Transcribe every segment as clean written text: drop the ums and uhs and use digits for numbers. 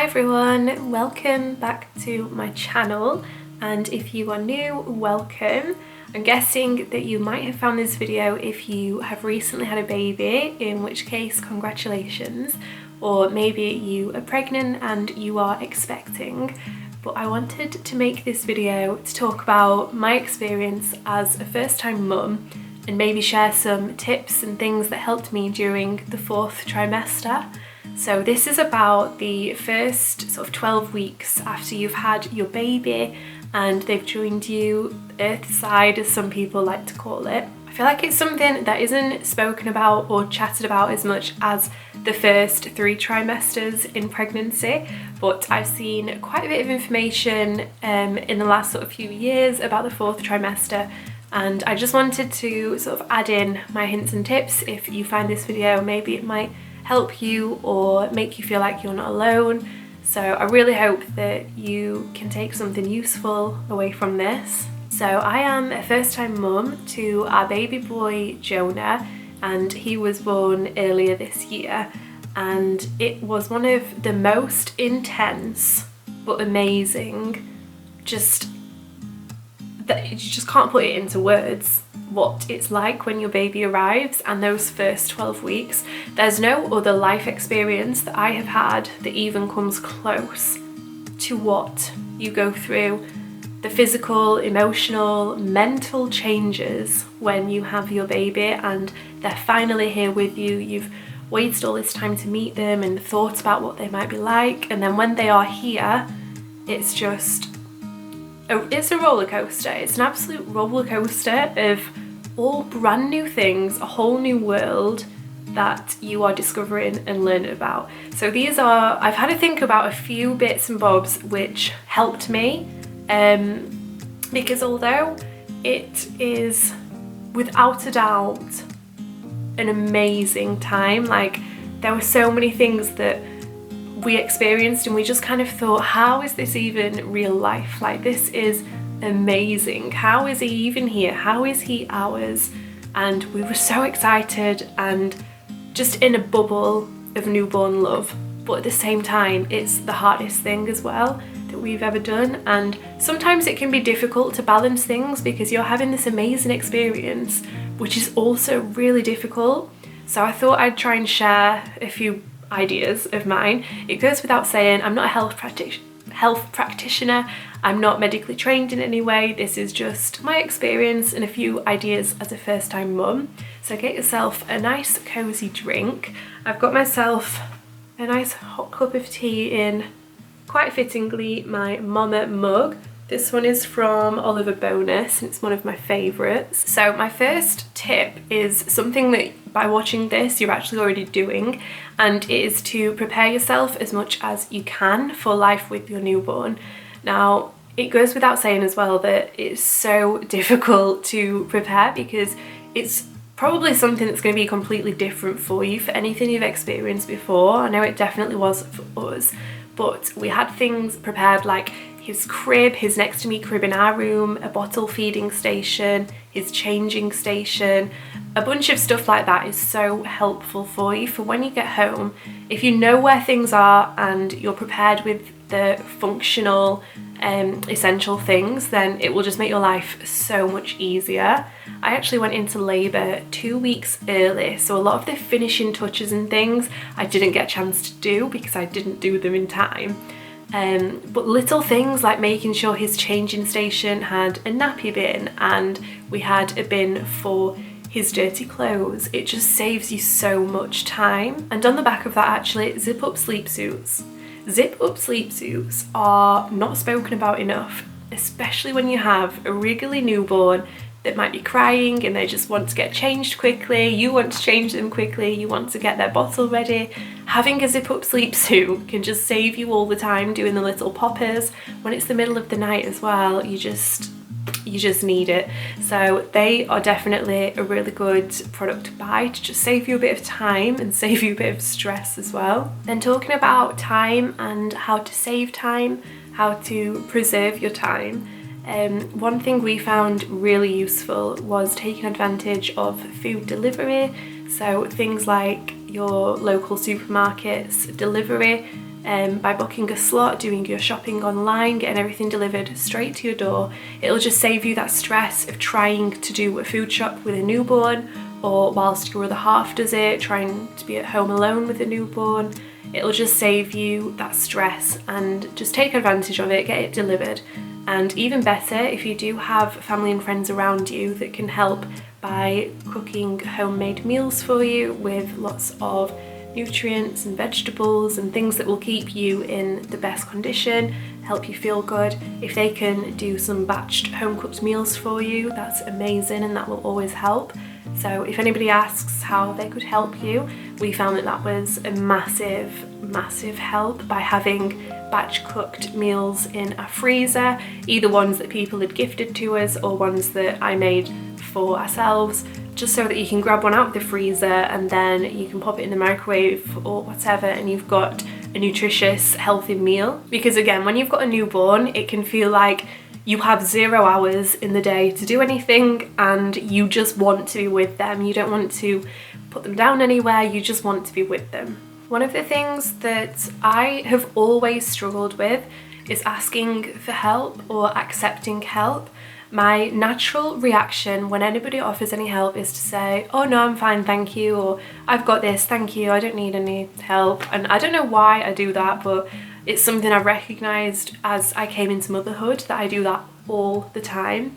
Hi everyone, welcome back to my channel, and if you are new, welcome. I'm guessing that you might have found this video if you have recently had a baby, in which case congratulations, or maybe you are pregnant and you are expecting. But I wanted to make this video to talk about my experience as a first-time mum and maybe share some tips and things that helped me during the 4th trimester. So this is about the first sort of 12 weeks after you've had your baby and they've joined you earthside, as some people like to call it. I feel like it's something that isn't spoken about or chatted about as much as the first 3 trimesters in pregnancy, but I've seen quite a bit of information in the last sort of few years about the 4th trimester, and I just wanted to sort of add in my hints and tips. If you find this video, maybe it might help you or make you feel like you're not alone. So I really hope that you can take something useful away from this. So I am a first-time mum to our baby boy Jonah, and he was born earlier this year, and it was one of the most intense but amazing, just that you just can't put it into words, what it's like when your baby arrives and those first 12 weeks. There's no other life experience that I have had that even comes close to what you go through, the physical, emotional, mental changes when you have your baby and they're finally here with you. You've waited all this time to meet them and thought about what they might be like, and then when they are here, it's just it's a roller coaster. It's an absolute roller coaster of all brand new things, a whole new world that you are discovering and learning about. So I've had to think about a few bits and bobs which helped me, because although it is without a doubt an amazing time, like there were so many things that we experienced and we just kind of thought, how is this even real life? Like, this is amazing. How is he even here? How is he ours? And we were so excited and just in a bubble of newborn love. But at the same time, it's the hardest thing as well that we've ever done, and sometimes it can be difficult to balance things because you're having this amazing experience which is also really difficult. So I thought I'd try and share a few ideas of mine. It goes without saying, I'm not a health practitioner, I'm not medically trained in any way. This is just my experience and a few ideas as a first-time mum. So get yourself a nice cozy drink. I've got myself a nice hot cup of tea in, quite fittingly, my Mama mug. This one is from Oliver Bonus and it's one of my favourites. So my first tip is something that by watching this you're actually already doing, and it is to prepare yourself as much as you can for life with your newborn. Now, it goes without saying as well that it's so difficult to prepare because it's probably something that's going to be completely different for you for anything you've experienced before. I know it definitely was for us, but we had things prepared like his crib, his next to me crib in our room, a bottle feeding station, his changing station. A bunch of stuff like that is so helpful for you for when you get home. If you know where things are and you're prepared with the functional essential things, then it will just make your life so much easier. I actually went into labour 2 weeks early, so a lot of the finishing touches and things I didn't get a chance to do because I didn't do them in time. But little things like making sure his changing station had a nappy bin and we had a bin for his dirty clothes. It just saves you so much time. And on the back of that, actually, zip up sleep suits. Zip up sleep suits are not spoken about enough, especially when you have a wriggly newborn that might be crying and they just want to get changed quickly, you want to change them quickly, you want to get their bottle ready. Having a zip up sleep suit can just save you all the time doing the little poppers. When it's the middle of the night as well, you just need it. So they are definitely a really good product to buy to just save you a bit of time and save you a bit of stress as well. Then talking about time and how to save time, how to preserve your time, one thing we found really useful was taking advantage of food delivery. So things like your local supermarkets delivery by booking a slot, doing your shopping online, getting everything delivered straight to your door. It'll just save you that stress of trying to do a food shop with a newborn, or whilst your other half does it, trying to be at home alone with a newborn. It'll just save you that stress and just take advantage of it, get it delivered. And even better, if you do have family and friends around you that can help by cooking homemade meals for you with lots of nutrients and vegetables and things that will keep you in the best condition, help you feel good. If they can do some batched home cooked meals for you, that's amazing, and that will always help. So if anybody asks how they could help you, we found that that was a massive help by having batch cooked meals in our freezer, either ones that people had gifted to us or ones that I made for ourselves, just so that you can grab one out of the freezer and then you can pop it in the microwave or whatever, and you've got a nutritious, healthy meal. Because again, when you've got a newborn, it can feel like you have 0 hours in the day to do anything, and you just want to be with them. You don't want to put them down anywhere, you just want to be with them. One of the things that I have always struggled with is asking for help or accepting help. My natural reaction when anybody offers any help is to say, oh no, I'm fine, thank you, or I've got this, thank you, I don't need any help. And I don't know why I do that, but it's something I've recognised as I came into motherhood, that I do that all the time.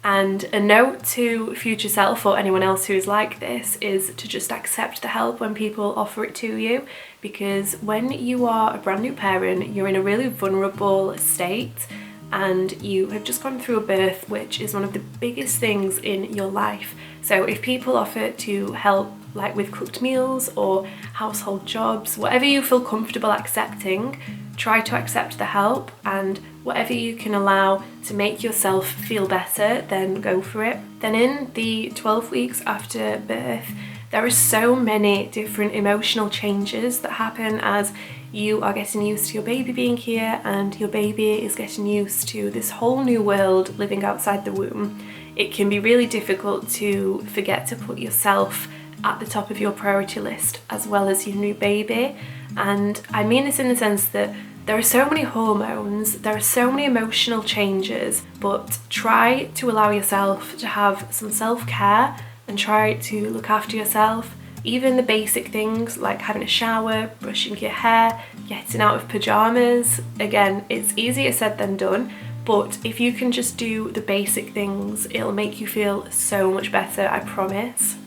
And a note to future self or anyone else who is like this is to just accept the help when people offer it to you, because when you are a brand new parent, you're in a really vulnerable state and you have just gone through a birth, which is one of the biggest things in your life. So if people offer to help, like with cooked meals or household jobs, whatever you feel comfortable accepting, try to accept the help, and whatever you can allow to make yourself feel better, then go for it. Then in the 12 weeks after birth, there are so many different emotional changes that happen as you are getting used to your baby being here and your baby is getting used to this whole new world living outside the womb. It can be really difficult to forget to put yourself at the top of your priority list as well as your new baby. And I mean this in the sense that there are so many hormones, there are so many emotional changes, but try to allow yourself to have some self-care and try to look after yourself. Even the basic things like having a shower, brushing your hair, getting out of pajamas. Again, it's easier said than done, but if you can just do the basic things, it'll make you feel so much better, I promise.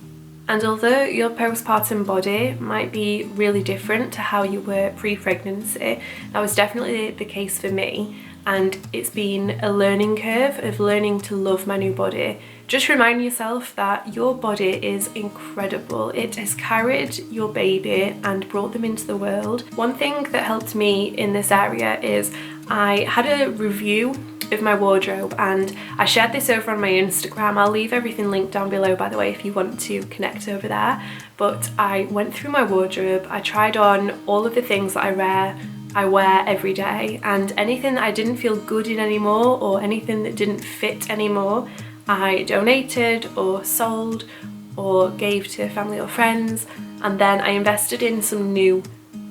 And although your postpartum body might be really different to how you were pre-pregnancy, that was definitely the case for me, and it's been a learning curve of learning to love my new body. Just remind yourself that your body is incredible. It has carried your baby and brought them into the world. One thing that helped me in this area is I had a review of my wardrobe and I shared this over on my Instagram. I'll leave everything linked down below, by the way, if you want to connect over there. But I went through my wardrobe, I tried on all of the things that I wear every day, and anything that I didn't feel good in anymore or anything that didn't fit anymore, I donated or sold or gave to family or friends. And then I invested in some new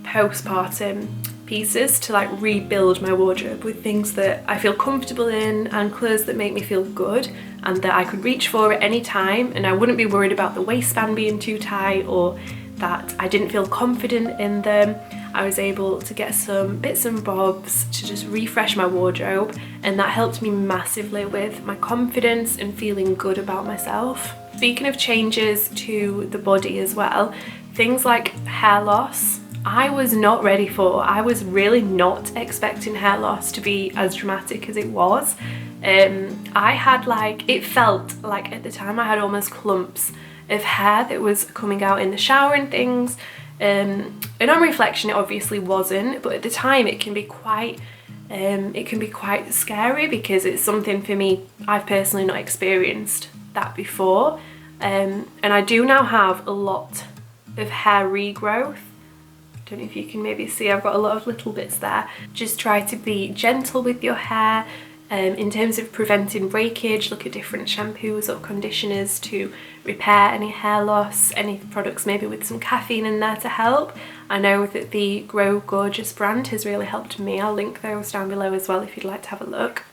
postpartum pieces to like rebuild my wardrobe with things that I feel comfortable in and clothes that make me feel good and that I could reach for at any time, and I wouldn't be worried about the waistband being too tight or that I didn't feel confident in them. I was able to get some bits and bobs to just refresh my wardrobe, and that helped me massively with my confidence and feeling good about myself. Speaking of changes to the body as well, things like hair loss, I was not ready for. I was really not expecting hair loss to be as dramatic as it was. I had it felt like at the time I had almost clumps of hair that was coming out in the shower and things. And on reflection, it obviously wasn't, but at the time it can be quite scary because it's something for me, I've personally not experienced that before. And I do now have a lot of hair regrowth. Don't know if you can maybe see, I've got a lot of little bits there. Just try to be gentle with your hair. In terms of preventing breakage, look at different shampoos or conditioners to repair any hair loss, any products maybe with some caffeine in there to help. I know that the Grow Gorgeous brand has really helped me. I'll link those down below as well if you'd like to have a look.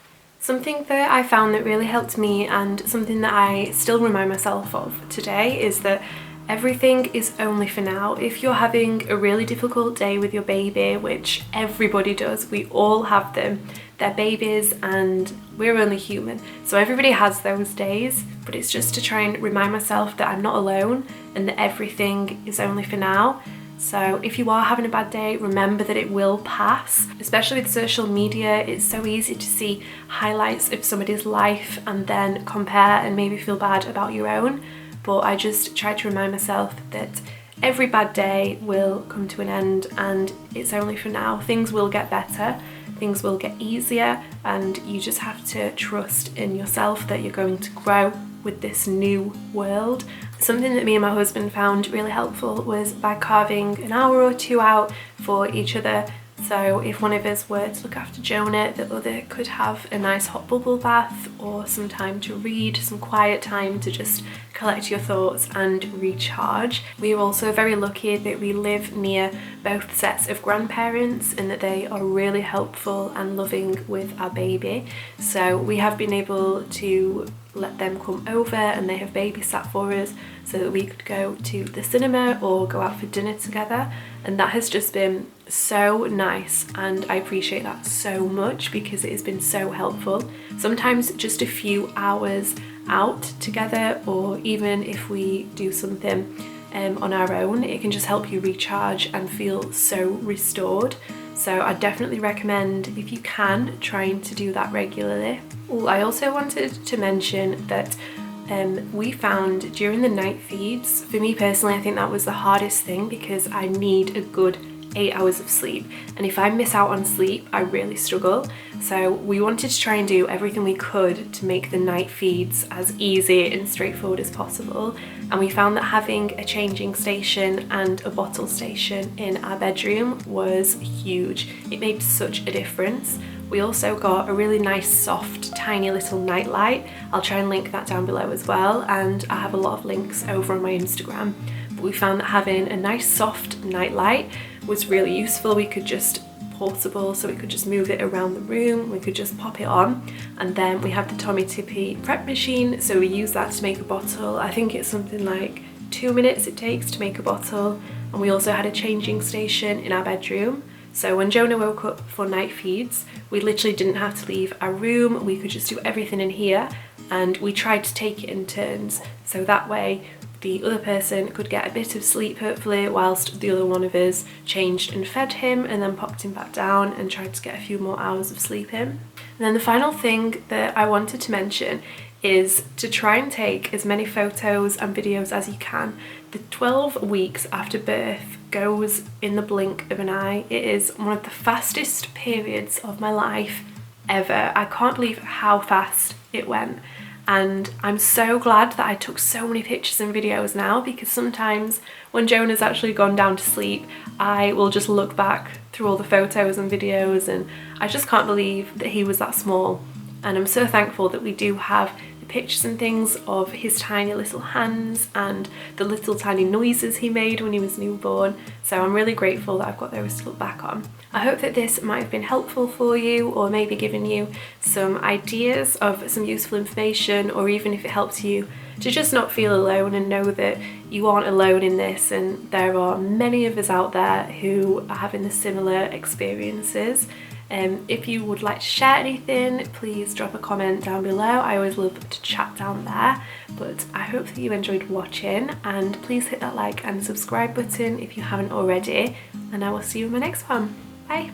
Something that I found that really helped me, and something that I still remind myself of today, is that everything is only for now. If you're having a really difficult day with your baby, which everybody does, we all have them, they're babies and we're only human, so everybody has those days, but it's just to try and remind myself that I'm not alone and that everything is only for now. So if you are having a bad day, remember that it will pass. Especially with social media, it's so easy to see highlights of somebody's life and then compare and maybe feel bad about your own. But I just try to remind myself that every bad day will come to an end and it's only for now. Things will get better, things will get easier, and you just have to trust in yourself that you're going to grow with this new world. Something that me and my husband found really helpful was by carving an hour or two out for each other. So if one of us were to look after Jonah, the other could have a nice hot bubble bath or some time to read, some quiet time to just collect your thoughts and recharge. We are also very lucky that we live near both sets of grandparents and that they are really helpful and loving with our baby. So we have been able to let them come over and they have babysat for us so that we could go to the cinema or go out for dinner together, and that has just been so nice and I appreciate that so much because it has been so helpful. Sometimes just a few hours out together, or even if we do something on our own, it can just help you recharge and feel so restored. So I definitely recommend, if you can, trying to do that regularly. Oh, I also wanted to mention that we found during the night feeds, for me personally, I think that was the hardest thing because I need a good 8 hours of sleep, and if I miss out on sleep I really struggle. So we wanted to try and do everything we could to make the night feeds as easy and straightforward as possible, and we found that having a changing station and a bottle station in our bedroom was huge. It made such a difference. We also got a really nice soft tiny little night light. I'll try and link that down below as well, and I have a lot of links over on my Instagram. But we found that having a nice soft night light was really useful. We could just portable, so we could just move it around the room, we could just pop it on. And then we have the Tommy Tippy prep machine, so we use that to make a bottle. I think it's something like 2 minutes it takes to make a bottle. And we also had a changing station in our bedroom, so when Jonah woke up for night feeds, we literally didn't have to leave our room, we could just do everything in here, and we tried to take it in turns, so that way the other person could get a bit of sleep hopefully whilst the other one of us changed and fed him and then popped him back down and tried to get a few more hours of sleep in. And then the final thing that I wanted to mention is to try and take as many photos and videos as you can. The 12 weeks after birth goes in the blink of an eye. It is one of the fastest periods of my life ever. I can't believe how fast it went. And I'm so glad that I took so many pictures and videos now, because sometimes when Jonah's actually gone down to sleep, I will just look back through all the photos and videos and I just can't believe that he was that small. And I'm so thankful that we do have the pictures and things of his tiny little hands and the little tiny noises he made when he was newborn. So I'm really grateful that I've got those to look back on. I hope that this might have been helpful for you, or maybe given you some ideas of some useful information, or even if it helps you to just not feel alone and know that you aren't alone in this, and there are many of us out there who are having the similar experiences. If you would like to share anything, please drop a comment down below. I always love to chat down there. But I hope that you enjoyed watching, and please hit that like and subscribe button if you haven't already, and I will see you in my next one. Bye!